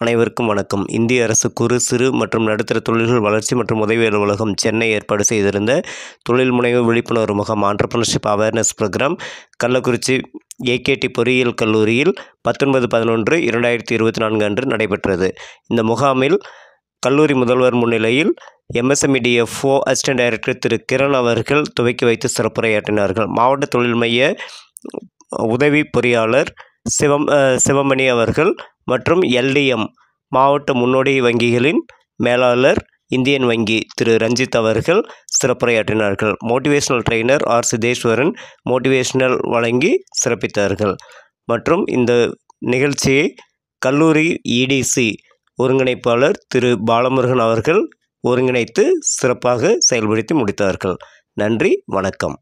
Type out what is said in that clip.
அனைவருக்கும் வணக்கம். இந்திய அரசு குறு, சிறு மற்றும் நடுத்தர தொழில்கள் வளர்ச்சி மற்றும் உதவி அலுவலகம் சென்னை ஏற்பாடு செய்திருந்த தொழில் முனைவு விழிப்புணர்வு முகாம் entrepreneurship awareness program Kallakurichi AKT பொறியியல் கல்லூரியில் 19/11/2024 அன்று நடைபெற்றது. இந்த முகாமில் கல்லூரி முதல்வர் முன்னிலையில் MSMEDFO அசிஸ்டன்ட் டைரக்டர் திரு கிரண் அவர்கள் துவக்கி வைத்து சிறப்புரையாற்றினார்கள். மாவட்ட தொழில் மைய உதவி பொறியாளர் சிவமணி அவர்கள் மற்றும் LDM மாவட்ட முன்னோடி வங்கிகளின் மேலாளர் இந்தியன் வங்கி திரு ரஞ்சித் அவர்கள் சிறப்புரையாற்றினார்கள். மோட்டிவேஷனல் ட்ரெய்னர் சிதேஸ்வரன் மோட்டிவேஷனல் வழங்கி சிறப்பித்தார்கள். மற்றும் இந்த நிகழ்ச்சியை கல்லூரி EDC ஒருங்கிணைப்பாளர் திரு பாலமுருகன் அவர்கள் ஒருங்கிணைத்து சிறப்பாக செயல்படுத்தி முடித்தார்கள். நன்றி, வணக்கம்.